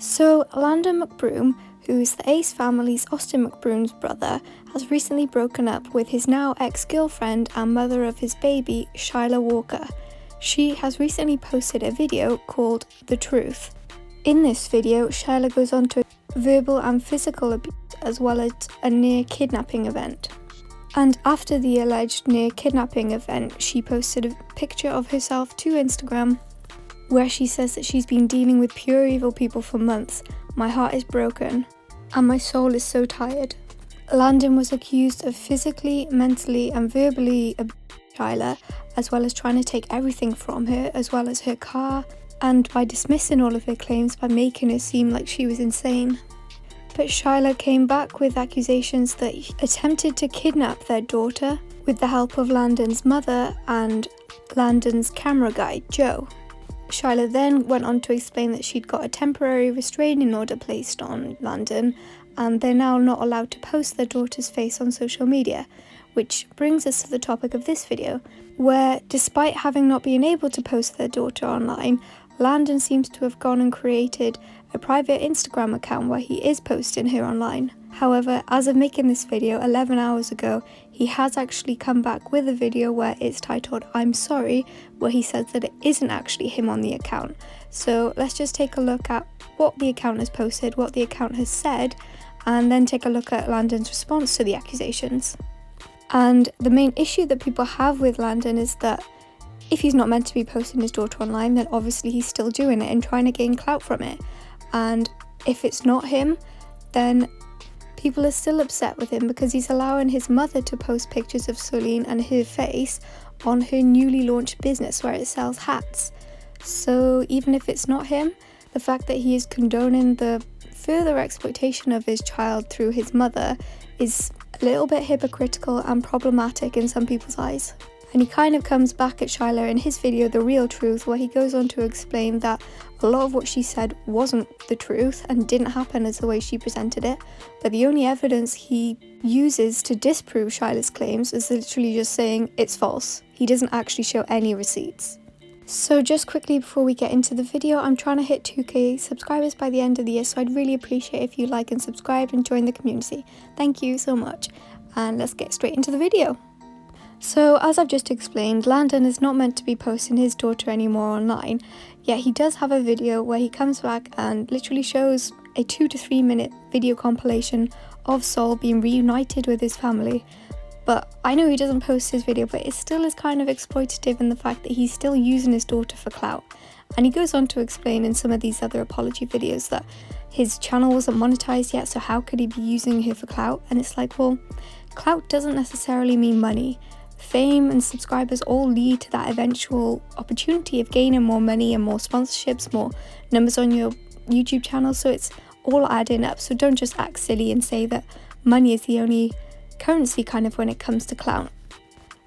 So, Landon McBroom, who's the Ace family's Austin McBroom's brother, has recently broken up with his now ex-girlfriend and mother of his baby, Shyla Walker. She has recently posted a video called The Truth. In this video, Shyla goes on to verbal and physical abuse as well as a near kidnapping event. And after the alleged near kidnapping event, she posted a picture of herself to Instagram where she says that she's been dealing with pure evil people for months. My heart is broken and my soul is so tired. Landon was accused of physically, mentally and verbally abusing Shyla, as well as trying to take everything from her, as well as her car, and by dismissing all of her claims by making her seem like she was insane. But Shyla came back with accusations that he attempted to kidnap their daughter with the help of Landon's mother and Landon's camera guy, Joe. Shyla then went on to explain that she'd got a temporary restraining order placed on Landon, and they're now not allowed to post their daughter's face on social media, which brings us to the topic of this video, where despite having not been able to post their daughter online, Landon seems to have gone and created a private Instagram account where he is posting her online. However, as of making this video 11 hours ago, he has actually come back with a video where it's titled I'm Sorry, where he says that it isn't actually him on the account. So let's just take a look at what the account has posted, what the account has said, and then take a look at Landon's response to the accusations. And the main issue that people have with Landon is that if he's not meant to be posting his daughter online, then obviously he's still doing it and trying to gain clout from it. And if it's not him, then people are still upset with him because he's allowing his mother to post pictures of Celine and her face on her newly launched business where it sells hats. So even if it's not him, the fact that he is condoning the further exploitation of his child through his mother is a little bit hypocritical and problematic in some people's eyes. And he kind of comes back at Shyla in his video, The Real Truth, where he goes on to explain that a lot of what she said wasn't the truth and didn't happen as the way she presented it, but the only evidence he uses to disprove Shyla's claims is literally just saying it's false. He doesn't actually show any receipts. So just quickly before we get into the video, I'm trying to hit 2k subscribers by the end of the year, so I'd really appreciate if you like and subscribe and join the community. Thank you so much, and let's get straight into the video. So as I've just explained, Landon is not meant to be posting his daughter anymore online, yet he does have a video where he comes back and literally shows a 2 to 3 minute video compilation of Saul being reunited with his family. But I know he doesn't post his video, but it still is kind of exploitative in the fact that he's still using his daughter for clout. And he goes on to explain in some of these other apology videos that his channel wasn't monetized yet, so how could he be using her for clout? And it's like, well, clout doesn't necessarily mean money. Fame and subscribers all lead to that eventual opportunity of gaining more money and more sponsorships, more numbers on your YouTube channel, so it's all adding up. So don't just act silly and say that money is the only currency kind of when it comes to clout.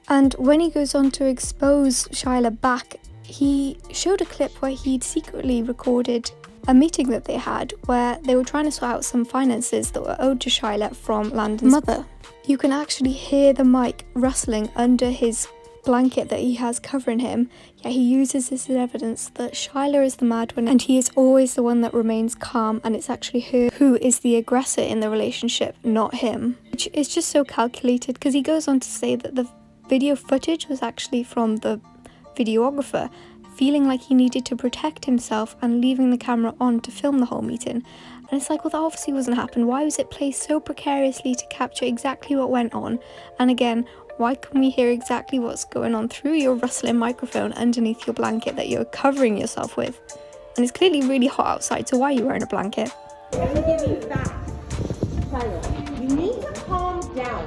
And when he goes on to expose Shyla back, he showed a clip where he'd secretly recorded a meeting that they had where they were trying to sort out some finances that were owed to Shyla from Landon's mother. You can actually hear the mic rustling under his blanket that he has covering him, yet he uses this as evidence that Shyla is the mad one and he is always the one that remains calm, and it's actually her who is the aggressor in the relationship, not him. Which is just so calculated, because he goes on to say that the video footage was actually from the videographer feeling like he needed to protect himself and leaving the camera on to film the whole meeting. And it's like, well, that obviously wasn't happened. Why was it placed so precariously to capture exactly what went on? And again, why can we hear exactly what's going on through your rustling microphone underneath your blanket that you're covering yourself with? And it's clearly really hot outside, so why are you wearing a blanket? Let me give you facts, Shyla. You need to calm down.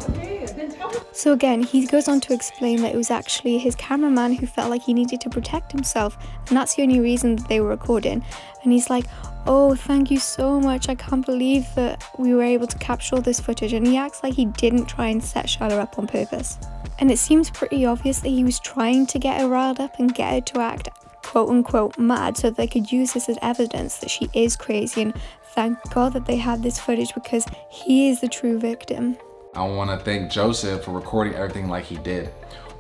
So again, he goes on to explain that it was actually his cameraman who felt like he needed to protect himself, and that's the only reason that they were recording. And he's like, oh, thank you so much, I can't believe that we were able to capture all this footage. And he acts like he didn't try and set Shyla up on purpose. And it seems pretty obvious that he was trying to get her riled up and get her to act quote unquote mad so they could use this as evidence that she is crazy. And thank God that they had this footage, because he is the true victim. I want to thank Joseph for recording everything like he did.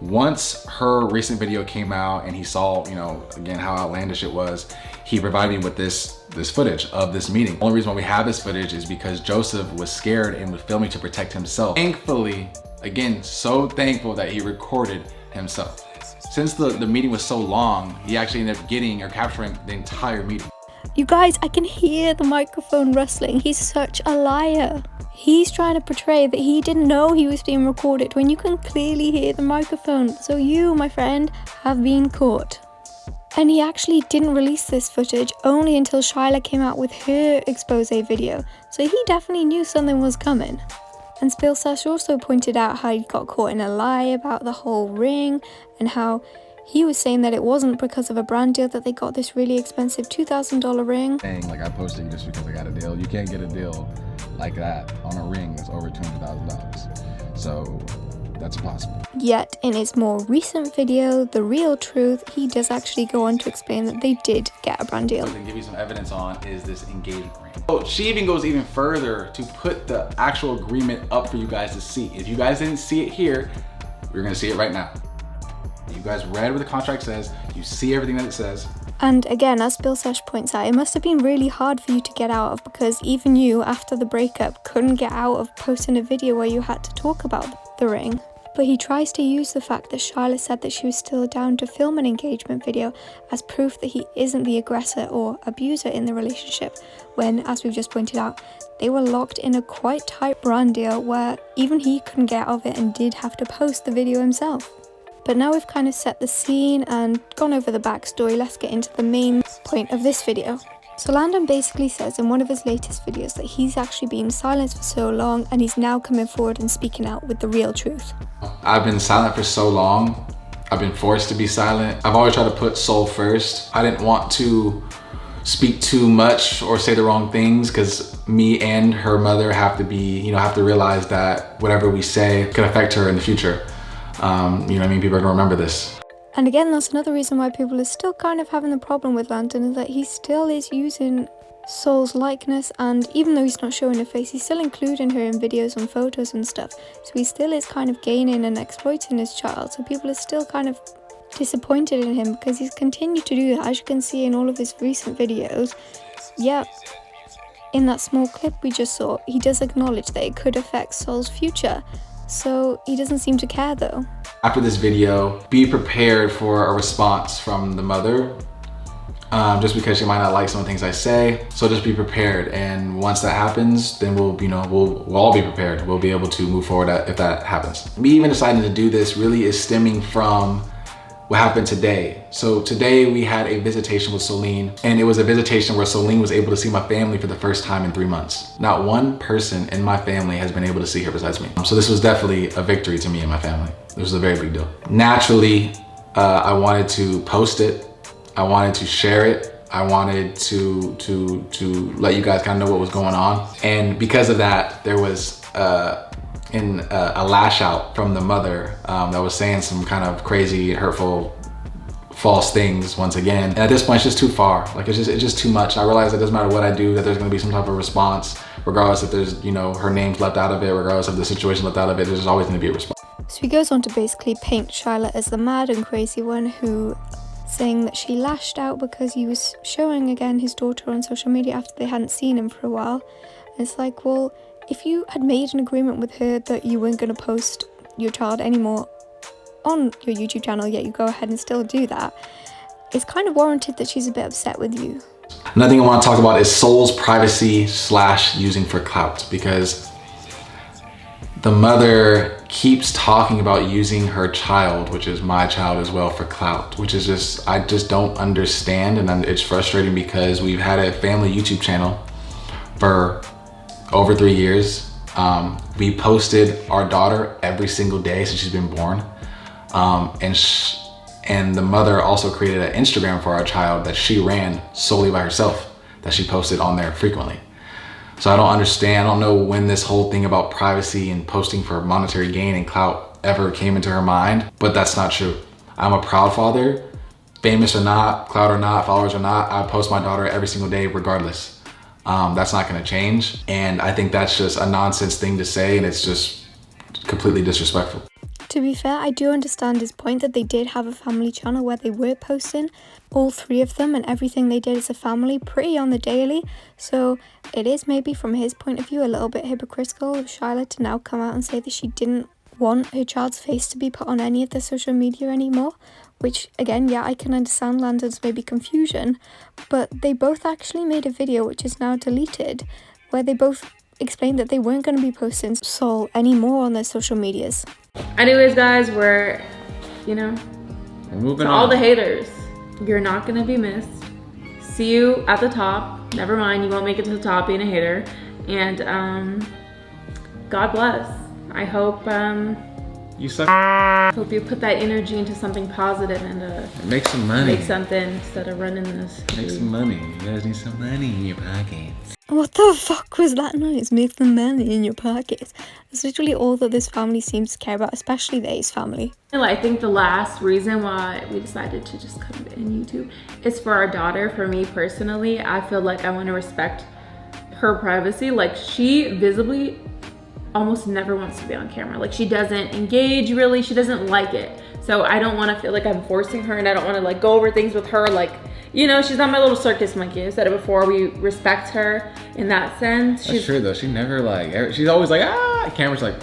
Once her recent video came out and he saw, you know, again, how outlandish it was, he provided me with this footage of this meeting. The only reason why we have this footage is because Joseph was scared and was filming to protect himself. Thankfully, again, so thankful that he recorded himself. Since the meeting was so long, he actually ended up getting or capturing the entire meeting. You guys, I can hear the microphone rustling. He's such a liar. He's trying to portray that he didn't know he was being recorded when you can clearly hear the microphone. So you, my friend, have been caught. And he actually didn't release this footage only until Shyla came out with her expose video. So he definitely knew something was coming. And Spillsash also pointed out how he got caught in a lie about the whole ring and how he was saying that it wasn't because of a brand deal that they got this really expensive $2,000 ring. Saying like I posted you just because I got a deal. You can't get a deal like that on a ring that's over $200,000. So that's impossible. Yet in his more recent video, The Real Truth, he does actually go on to explain that they did get a brand deal. What I can give you some evidence on is this engagement ring. So she even goes even further to put the actual agreement up for you guys to see. If you guys didn't see it here, you're gonna see it right now. You guys read what the contract says, you see everything that it says. And again, as Spillsash points out, it must have been really hard for you to get out of because even you, after the breakup, couldn't get out of posting a video where you had to talk about the ring. But he tries to use the fact that Shyla said that she was still down to film an engagement video as proof that he isn't the aggressor or abuser in the relationship, when, as we've just pointed out, they were locked in a quite tight brand deal where even he couldn't get out of it and did have to post the video himself. But now we've kind of set the scene and gone over the backstory, let's get into the main point of this video. So Landon basically says in one of his latest videos that he's actually been silenced for so long and he's now coming forward and speaking out with the real truth. I've been silent for so long. I've been forced to be silent. I've always tried to put soul first. I didn't want to speak too much or say the wrong things because me and her mother have to be, have to realize that whatever we say can affect her in the future. You know what I mean? People are gonna remember this. And again, that's another reason why people are still kind of having the problem with Landon, is that he still is using Soul's likeness, and even though he's not showing her face, he's still including her in videos and photos and stuff. So he still is kind of gaining and exploiting his child. So people are still kind of disappointed in him because he's continued to do that. As you can see in all of his recent videos, yeah, in that small clip we just saw, he does acknowledge that it could affect Soul's future. So he doesn't seem to care though. After this video, be prepared for a response from the mother, just because she might not like some of the things I say. So just be prepared. And once that happens, then we'll all be prepared. We'll be able to move forward if that happens. Me even deciding to do this really is stemming from what happened today. So today we had a visitation with Celine, and it was a visitation where Celine was able to see my family for the first time in 3 months. Not one person in my family has been able to see her besides me. So this was definitely a victory to me and my family. This was a very big deal. Naturally, I wanted to post it. I wanted to share it. I wanted to let you guys kind of know what was going on. And because of that, there was a lash out from the mother that was saying some kind of crazy, hurtful, false things once again. And at this point, it's just too far. Like it's just too much. I realize that it doesn't matter what I do, that there's gonna be some type of response, regardless if there's, her name's left out of it, regardless of the situation left out of it, there's always gonna be a response. So he goes on to basically paint Shyla as the mad and crazy one who, saying that she lashed out because he was showing again his daughter on social media after they hadn't seen him for a while. And it's like, well, if you had made an agreement with her that you weren't going to post your child anymore on your YouTube channel, yet you go ahead and still do that, it's kind of warranted that she's a bit upset with you. Another thing I want to talk about is Soul's privacy / using for clout, because the mother keeps talking about using her child, which is my child as well, for clout, which is just, I just don't understand. And it's frustrating because we've had a family YouTube channel for over 3 years. We posted our daughter every single day since she's been born. And the mother also created an Instagram for our child that she ran solely by herself, that she posted on there frequently. So I don't understand, I don't know when this whole thing about privacy and posting for monetary gain and clout ever came into her mind, but that's not true. I'm a proud father, famous or not, clout or not, followers or not, I post my daughter every single day regardless. That's not gonna change. And I think that's just a nonsense thing to say, and it's just completely disrespectful. To be fair, I do understand his point that they did have a family channel where they were posting, all three of them, and everything they did as a family pretty on the daily. So it is maybe from his point of view a little bit hypocritical of Shyla to now come out and say that she didn't want her child's face to be put on any of the social media anymore. Which again, yeah, I can understand Landon's maybe confusion, but they both actually made a video which is now deleted where they both explained that they weren't going to be posting Saul anymore on their social medias. Anyways, guys, we're moving to on. all the haters, you're not gonna be missed. See you at the top. Never mind, you won't make it to the top being a hater. And God bless. I hope You suck. hope you put that energy into something positive and Make some money. make something instead of running this. Make some money. You guys need some money in your pockets. What the fuck was that noise? Make the money in your pockets. That's literally all that this family seems to care about, especially the Ace family. I think the last reason why we decided to just come in YouTube is for our daughter. For me personally, I feel like I want to respect her privacy. Like, she visibly almost never wants to be on camera. Like, she doesn't engage really, she doesn't like it. So I don't want to feel like I'm forcing her, and I don't want to like go over things with her. Like, she's not my little circus monkey. I said it before, we respect her in that sense. That's true though. She never like, she's always like, camera's like.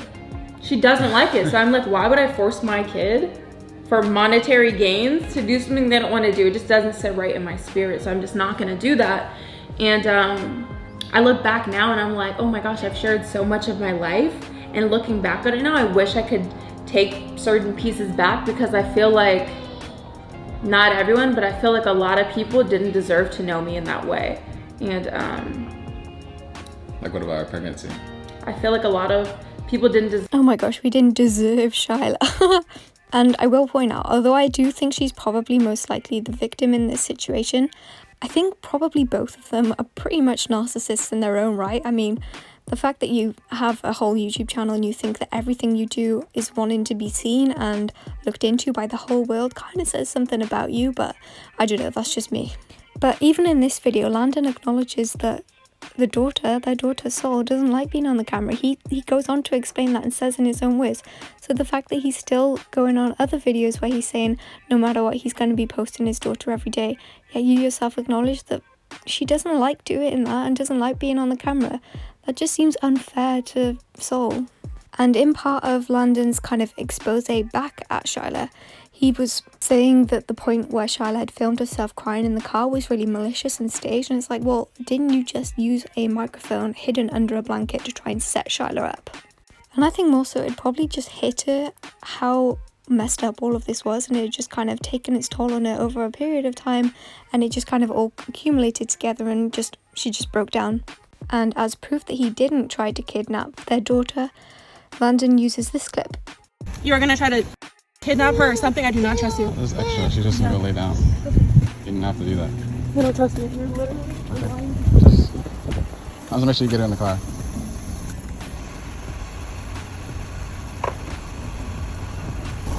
She doesn't like it. So I'm like, why would I force my kid for monetary gains to do something they don't want to do? It just doesn't sit right in my spirit. So I'm just not going to do that. And I look back now and I'm like, oh my gosh, I've shared so much of my life. And looking back on it now, I wish I could take certain pieces back, because I feel like, not everyone, but I feel like a lot of people didn't deserve to know me in that way. And Like, what about our pregnancy? I feel like a lot of people didn't deserve. Oh my gosh, we didn't deserve Shyla. And I will point out, although I do think she's probably most likely the victim in this situation, I think probably both of them are pretty much narcissists in their own right. I mean, the fact that you have a whole YouTube channel and you think that everything you do is wanting to be seen and looked into by the whole world kind of says something about you, but I don't know, that's just me. But even in this video, Landon acknowledges that their daughter Saul, doesn't like being on the camera. He goes on to explain that and says in his own words. So the fact that he's still going on other videos where he's saying no matter what he's going to be posting his daughter every day, yet you yourself acknowledge that she doesn't like doing that and doesn't like being on the camera. That just seems unfair to Saul. And in part of Landon's kind of expose back at Shyla, he was saying that the point where Shyla had filmed herself crying in the car was really malicious and staged. And it's like, well, didn't you just use a microphone hidden under a blanket to try and set Shyla up? And I think more so it probably just hit her how messed up all of this was, and it had just kind of taken its toll on her over a period of time, and it just kind of all accumulated together, and she just broke down. And as proof that he didn't try to kidnap their daughter, Landon uses this clip. You're gonna try to kidnap her or something? I do not trust you. This is extra. She's just gonna go lay down. You didn't have to do that. I don't trust you. You're literally lying. I was gonna make sure you get her in the car.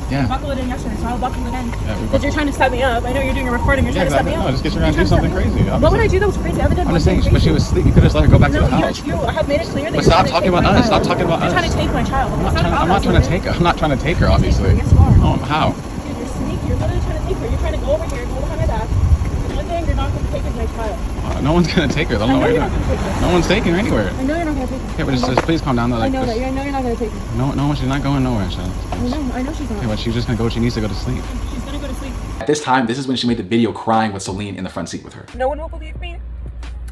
Yeah. Buckle it in yesterday, so I'll buckle it in. Yeah, Because you're trying to set me up. I know you're doing a recording. You're trying to set me up. No, just get her around and do something crazy. What would I do that was crazy? I haven't done I'm just nothing saying, but she was crazy. asleep. You could just let her go back to the house. You have made it clear that But you're stop trying to talking take about my us. Stop child. talking about You're us. trying to take my child. I'm not trying to take her. I'm not trying to take her, obviously. Yes, you are. Oh, how? Dude, you're sneaky. You're literally trying to take her. You're trying to go over here and go behind my back. And one thing you're not going to take is my child. No one's gonna take her. I don't know why you're not. No one's taking her anywhere. I know you're not going to take her. Okay, but just please calm down. Though. I Like, know that. just, I know you're not going to take her. no, she's not going nowhere. I know she's not. Okay, but she's just gonna go. She needs to go to sleep. She's going to go to sleep. At this time, this is when she made the video crying with Celine in the front seat with her. No one will believe me.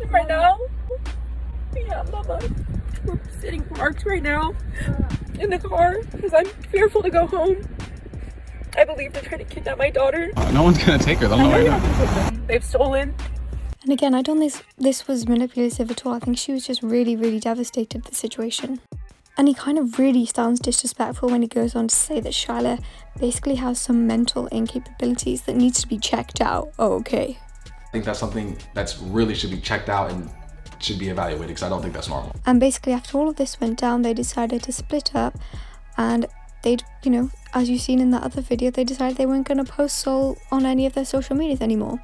Right now, yeah, Mama, we're sitting parked right now in the car because I'm fearful to go home. I believe they're trying to kidnap my daughter. No one's gonna take her. I don't know why you're not. They've stolen. And again, I don't think this was manipulative at all. I think she was just really, really devastated at the situation. And he kind of really sounds disrespectful when he goes on to say that Shyla basically has some mental incapabilities that needs to be checked out. Oh, okay. I think that's something that's really should be checked out and should be evaluated, because I don't think that's normal. And basically after all of this went down, they decided to split up, and they'd, as you've seen in that other video, they decided they weren't going to post Saul on any of their social medias anymore.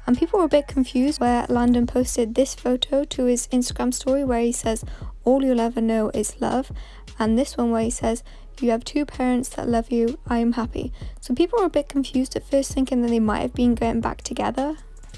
And people were a bit confused where Landon posted this photo to his Instagram story where he says, "All you'll ever know is love," and this one where he says, You have two parents that love you. I am happy. So people were a bit confused at first, thinking that they might have been getting back together,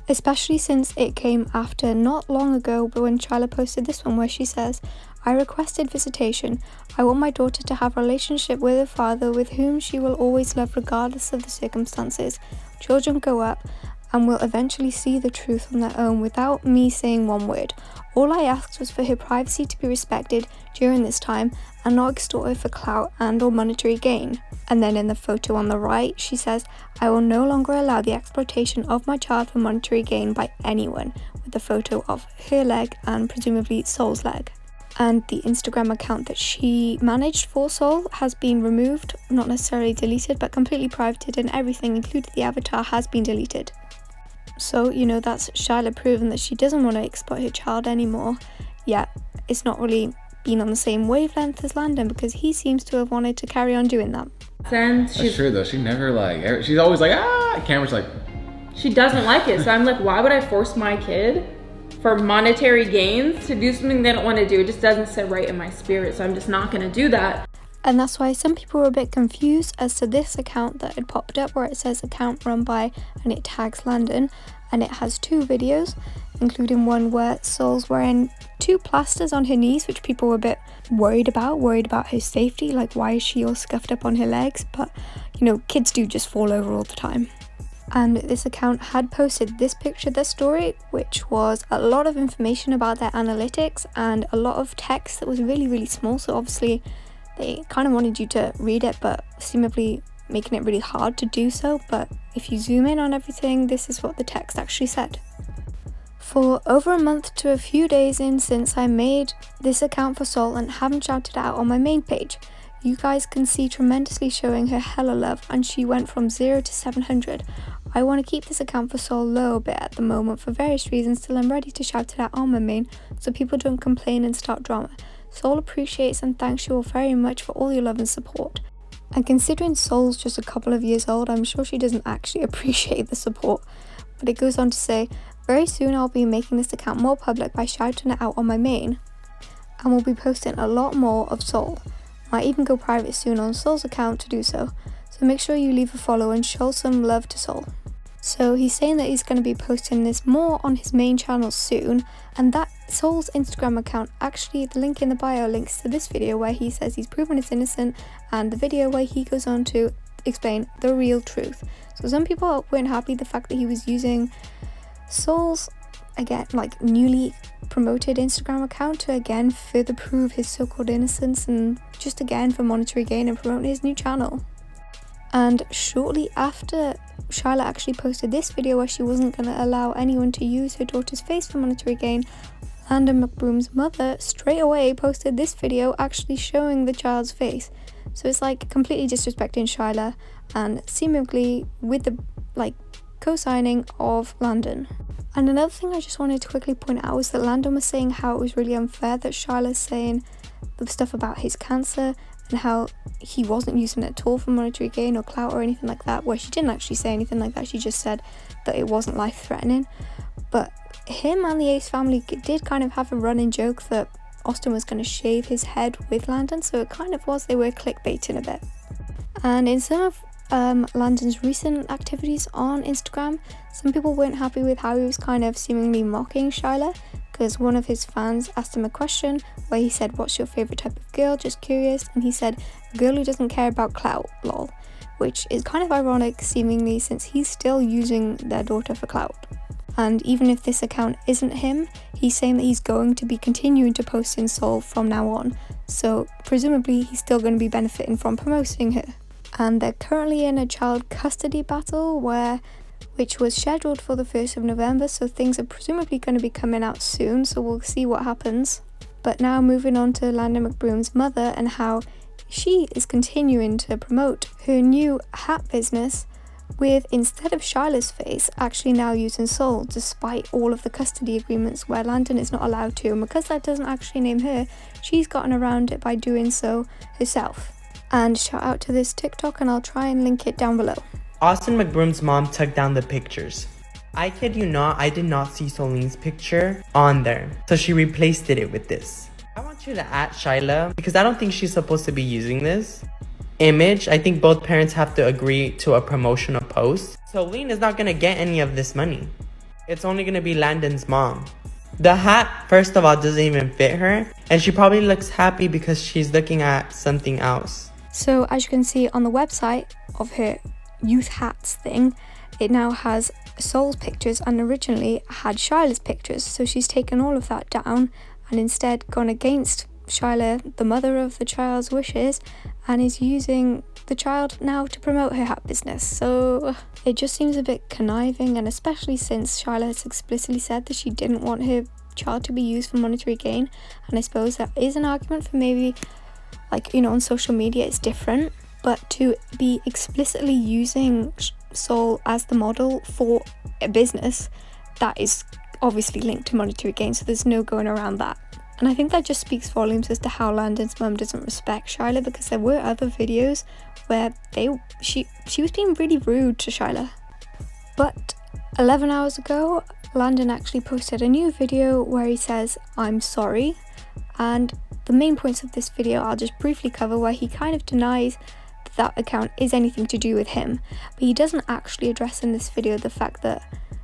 especially since it came after not long ago when Shyla posted this one where she says, I requested visitation. I want my daughter to have a relationship with her father with whom she will always love regardless of the circumstances. Children grow up and will eventually see the truth on their own without me saying one word. All I asked was for her privacy to be respected during this time and not extorted for clout and or monetary gain. And then in the photo on the right, she says, I will no longer allow the exploitation of my child for monetary gain by anyone, with the photo of her leg and presumably Soul's leg. And the Instagram account that she managed for Soul has been removed, not necessarily deleted, but completely privated, and everything, including the avatar, has been deleted. So, that's Shyla proving that she doesn't want to exploit her child anymore. Yet, it's not really been on the same wavelength as Landon, because he seems to have wanted to carry on doing that. That's true though. She never she's always like, camera's like. She doesn't like it. So I'm like, why would I force my kid for monetary gains to do something they don't want to do? It just doesn't sit right in my spirit. So I'm just not going to do that. And that's why some people were a bit confused as to this account that had popped up where it says account run by and it tags Landon, and it has two videos, including one where Soul's wearing two plasters on her knees, which people were a bit worried about her safety, like why is she all scuffed up on her legs? But kids do just fall over all the time. And this account had posted this picture, their story, which was a lot of information about their analytics and a lot of text that was really, really small. So obviously they kind of wanted you to read it, but seemingly making it really hard to do so. But if you zoom in on everything, this is what the text actually said. For over a month to a few days in since I made this account for Soul and haven't shouted out on my main page, you guys can see tremendously showing her hella love, and she went from 0 to 700. I want to keep this account for Soul low a bit at the moment for various reasons till I'm ready to shout it out on my main so people don't complain and start drama. Soul appreciates and thanks you all very much for all your love and support. And considering Soul's just a couple of years old, I'm sure she doesn't actually appreciate the support. But it goes on to say, very soon I'll be making this account more public by shouting it out on my main, and we'll be posting a lot more of Soul. Might even go private soon on Soul's account to do so make sure you leave a follow and show some love to Soul. So he's saying that he's going to be posting this more on his main channel soon, and that Soul's Instagram account, actually the link in the bio links to this video where he says he's proven it's innocent, and the video where he goes on to explain the real truth. So some people weren't happy the fact that he was using Soul's, again, newly promoted Instagram account to again further prove his so-called innocence and just again for monetary gain and promoting his new channel. And shortly after Shyla actually posted this video where she wasn't going to allow anyone to use her daughter's face for monetary gain, Landon McBroom's mother straight away posted this video actually showing the child's face. So it's completely disrespecting Shyla and seemingly with the co-signing of Landon. And another thing I just wanted to quickly point out was that Landon was saying how it was really unfair that Shyla's saying the stuff about his cancer and how he wasn't using it at all for monetary gain or clout or anything like that, where she didn't actually say anything like that. She just said that it wasn't life-threatening. But him and the Ace family did kind of have a running joke that Austin was going to shave his head with Landon, so it kind of was, they were clickbaiting a bit. And in some of Landon's recent activities on Instagram, some people weren't happy with how he was kind of seemingly mocking Shyla, because one of his fans asked him a question where he said, what's your favourite type of girl, just curious, and he said, a girl who doesn't care about clout, lol, which is kind of ironic seemingly since he's still using their daughter for clout. And even if this account isn't him, he's saying that he's going to be continuing to post in Soul from now on, so presumably he's still going to be benefiting from promoting her. And they're currently in a child custody battle which was scheduled for the 1st of November, so things are presumably going to be coming out soon, so we'll see what happens. But now moving on to Landon McBroom's mother and how she is continuing to promote her new hat business with, instead of Shyla's face, actually now using Soul, despite all of the custody agreements where Landon is not allowed to, and because that doesn't actually name her, she's gotten around it by doing so herself. And shout out to this TikTok, and I'll try and link it down below. Austin McBroom's mom took down the pictures. I kid you not, I did not see Soline's picture on there, so she replaced it with this. I want Should at Shyla, because I don't think she's supposed to be using this image. I think both parents have to agree to a promotional post. So Lean is not going to get any of this money. It's only going to be Landon's mom. The hat, first of all, doesn't even fit her. And she probably looks happy because she's looking at something else. So as you can see on the website of her youth hats thing, it now has Soul's pictures and originally had Shyla's pictures. So she's taken all of that down and instead gone against Shyla, the mother of the child's wishes, and is using the child now to promote her hat business. So it just seems a bit conniving, and especially since Shyla has explicitly said that she didn't want her child to be used for monetary gain. And I suppose that is an argument for maybe, like, you know, on social media it's different, but to be explicitly using Soul as the model for a business, that is obviously linked to monetary gain, so there's no going around that. And I think that just speaks volumes as to how Landon's mum doesn't respect Shyla, because there were other videos where she was being really rude to Shyla. But 11 hours ago, Landon actually posted a new video where he says, "I'm sorry." And the main points of this video I'll just briefly cover, where he kind of denies that account is anything to do with him. But he doesn't actually address in this video the fact that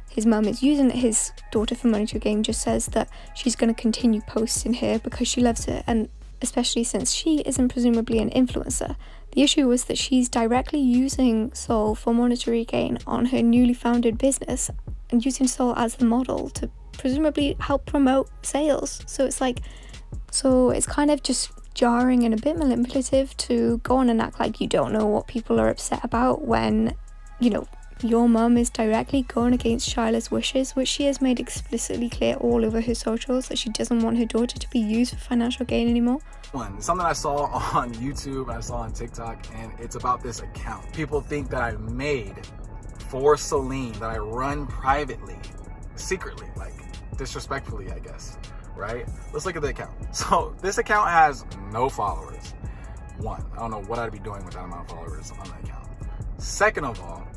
his mum is using his daughter for monetary gain. Just says that she's going to continue posting her because she loves her, and especially since she isn't presumably an influencer. The issue was that she's directly using Soul for monetary gain on her newly founded business and using Soul as the model to presumably help promote sales. So it's kind of just jarring and a bit manipulative to go on and act like you don't know what people are upset about when, you know, your mum is directly going against Shyla's wishes, which she has made explicitly clear all over her socials that she doesn't want her daughter to be used for financial gain anymore. Something I saw on YouTube and I saw on TikTok, and it's about this account. People think that I made for Celine, that I run privately, secretly, like disrespectfully, I guess, right? Let's look at the account. So this account has no followers. One, I don't know what I'd be doing with that amount of followers on the account. Second of all,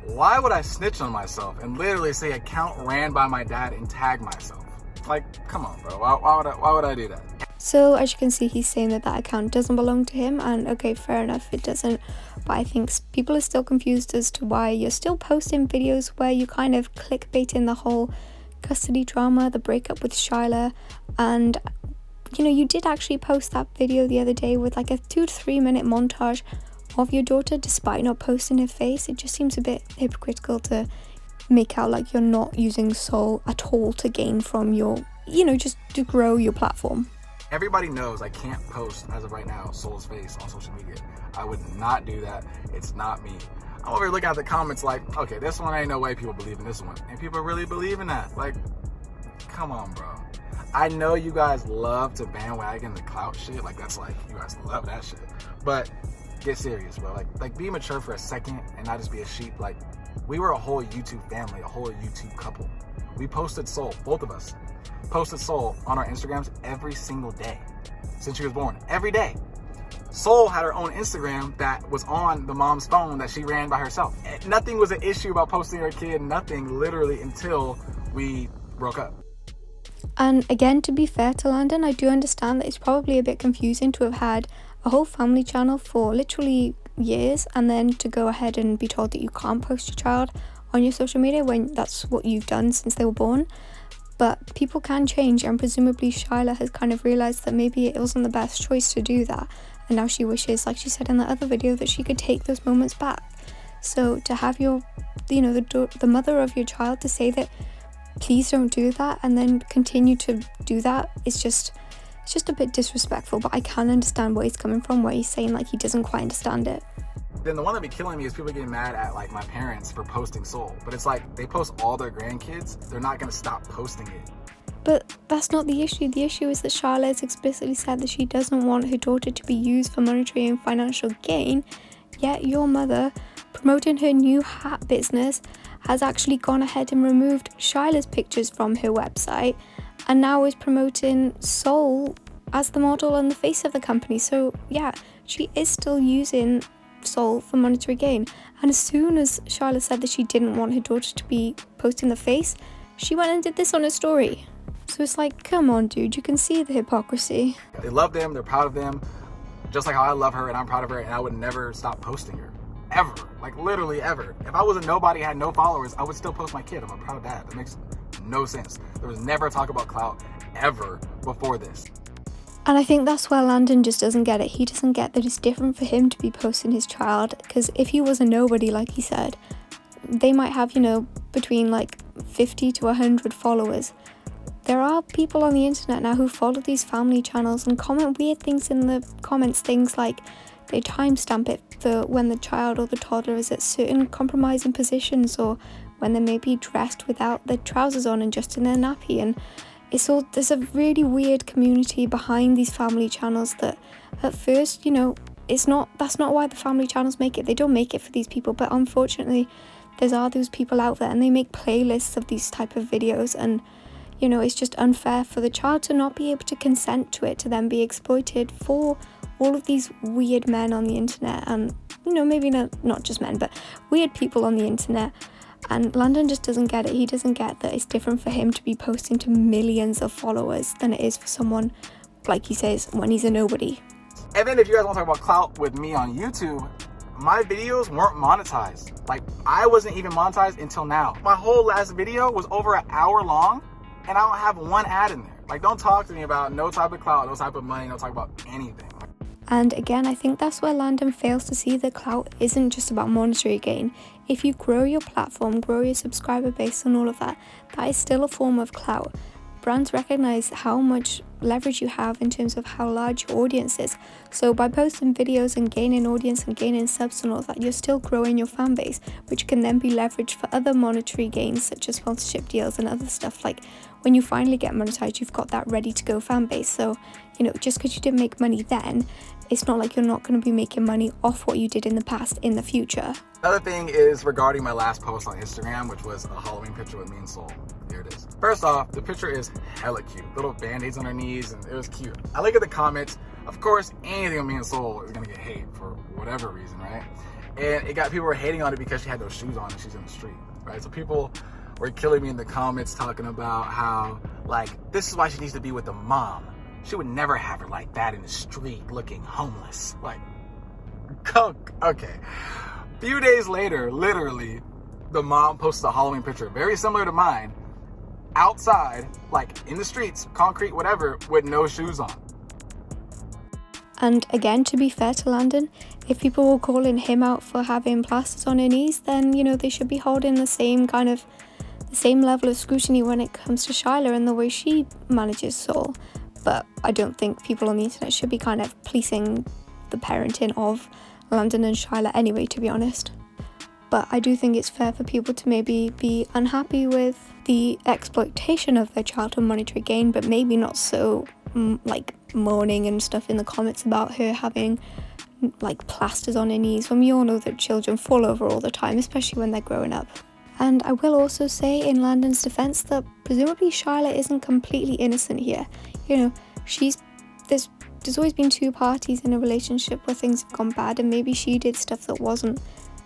why would I snitch on myself and literally say account ran by my dad and tag myself? Like, come on, bro. Why would I do that? So as you can see, he's saying that account doesn't belong to him, and okay, fair enough, it doesn't. But I think people are still confused as to why you're still posting videos where you kind of clickbaiting the whole custody drama, the breakup with Shyla. And you know, you did actually post that video the other day with like a 2 to 3 minute montage of your daughter despite not posting her face. It just seems a bit hypocritical to make out like you're not using Soul at all to gain from your, you know, just to grow your platform. Everybody knows I can't post, as of right now, Soul's face on social media. I would not do that. It's not me. I'm over here looking at the comments like, okay, this one ain't no way people believe in this one. And people really believe in that. Like, come on, bro. I know you guys love to bandwagon the clout shit. Like, that's like, you guys love that shit. But get serious, bro. Like be mature for a second and not just be a sheep. Like, we were a whole YouTube family, a whole YouTube couple. We posted Soul, both of us posted Soul on our Instagrams every single day since she was born. Every day. Soul had her own Instagram that was on the mom's phone that she ran by herself. Nothing was an issue about posting her kid, nothing, literally, until we broke up. And again, to be fair to Landon, I do understand that it's probably a bit confusing to have had a whole family channel for literally years and then to go ahead and be told that you can't post your child on your social media when that's what you've done since they were born. But people can change, and presumably Shyla has kind of realised that maybe it wasn't the best choice to do that, and now she wishes, like she said in that other video, that she could take those moments back. So to have your, you know, the mother of your child to say that please don't do that and then continue to do that, it's just a bit disrespectful. But I can understand where he's coming from, where he's saying like he doesn't quite understand it. Then the one that be killing me is people getting mad at like my parents for posting Soul. But it's like they post all their grandkids, they're not gonna stop posting it. But that's not the issue. The issue is that Shyla has explicitly said that she doesn't want her daughter to be used for monetary and financial gain, yet your mother, promoting her new hat business, has actually gone ahead and removed Shyla's pictures from her website and now is promoting Soul as the model and the face of the company. So yeah, she is still using Soul for monetary gain. And as soon as Shyla said that she didn't want her daughter to be posting the face, she went and did this on her story. So it's like, come on, dude, you can see the hypocrisy. They love them, they're proud of them, just like how I love her and I'm proud of her, and I would never stop posting her. Ever. Like, literally ever. If I was a nobody, had no followers, I would still post my kid. I'm a proud dad. That makes no sense. There was never a talk about clout ever before this. And I think that's where Landon just doesn't get it. He doesn't get that it's different for him to be posting his child, because if he was a nobody, like he said, they might have, you know, between like 50 to 100 followers. There are people on the internet now who follow these family channels and comment weird things in the comments, things like they timestamp it for when the child or the toddler is at certain compromising positions, or when they may be dressed without their trousers on and just in their nappy. And there's a really weird community behind these family channels that at first, you know, that's not why the family channels make it. They don't make it for these people, but unfortunately there are those people out there and they make playlists of these type of videos, and you know, it's just unfair for the child to not be able to consent to it, to then be exploited for all of these weird men on the internet, and you know, maybe not just men, but weird people on the internet. And Landon just doesn't get it. He doesn't get that it's different for him to be posting to millions of followers than it is for someone, like he says, when he's a nobody. And then if you guys want to talk about clout with me on YouTube, my videos weren't monetized. Like, I wasn't even monetized until now. My whole last video was over an hour long, and I don't have one ad in there. Like, don't talk to me about no type of clout, no type of money, no talk about anything. And again, I think that's where Landon fails to see that clout isn't just about monetary gain. If you grow your platform, grow your subscriber base and all of that, that is still a form of clout. Brands recognize how much leverage you have in terms of how large your audience is. So by posting videos and gaining audience and gaining subs and all that, you're still growing your fan base, which can then be leveraged for other monetary gains such as sponsorship deals and other stuff. Like when you finally get monetized, you've got that ready to go fan base. So, you know, just because you didn't make money then, it's not like you're not going to be making money off what you did in the past in the future. Another thing is regarding my last post on Instagram, which was a Halloween picture with me and Soul. Here it is. First off, the picture is hella cute. Little band-aids on her knees, and it was cute. I look at the comments. Of course, anything with me and Soul is gonna get hate for whatever reason, right? And it got people were hating on it because she had those shoes on and she's in the street, right? So people were killing me in the comments talking about how, like, this is why she needs to be with the mom. She would never have her like that in the street looking homeless. Like, okay. A few days later, literally, the mom posted a Halloween picture, very similar to mine, outside, like in the streets, concrete, whatever, with no shoes on. And again, to be fair to Landon, if people were calling him out for having plasters on her knees, then, you know, they should be holding the same level of scrutiny when it comes to Shyla and the way she manages Soul. But I don't think people on the internet should be kind of policing the parenting of Landon and Shyla anyway, to be honest. But I do think it's fair for people to maybe be unhappy with the exploitation of their child for monetary gain, but maybe not so like moaning and stuff in the comments about her having like plasters on her knees, when we all know that children fall over all the time, especially when they're growing up. And I will also say in Landon's defense that presumably Shyla isn't completely innocent here. You know, there's always been two parties in a relationship where things have gone bad, and maybe she did stuff that wasn't,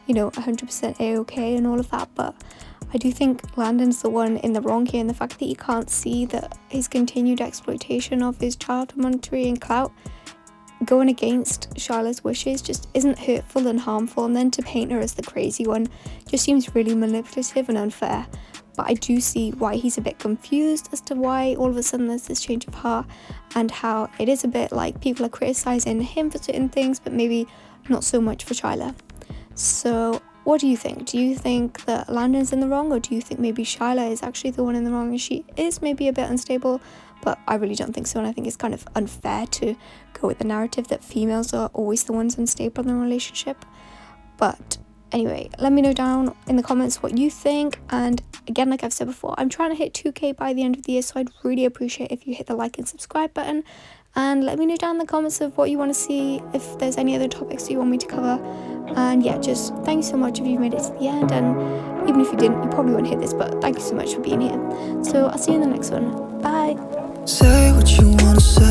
you know, 100% A-okay and all of that, but I do think Landon's the one in the wrong here, and the fact that he can't see that his continued exploitation of his child for monetary and clout going against Shyla's wishes just isn't hurtful and harmful, and then to paint her as the crazy one just seems really manipulative and unfair. But I do see why he's a bit confused as to why all of a sudden there's this change of heart, and how it is a bit like people are criticising him for certain things but maybe not so much for Shyla. So what do you think? Do you think that Landon's in the wrong, or do you think maybe Shyla is actually the one in the wrong and she is maybe a bit unstable? But I really don't think so, and I think it's kind of unfair to go with the narrative that females are always the ones unstable in a relationship. But anyway, let me know down in the comments what you think, and again, like I've said before, I'm trying to hit 2k by the end of the year, so I'd really appreciate if you hit the like and subscribe button, and let me know down in the comments of what you want to see, if there's any other topics that you want me to cover. And yeah, just thank you so much if you've made it to the end, and even if you didn't, you probably won't hit this, but thank you so much for being here. So I'll see you in the next one. Bye. Say what you wanna say.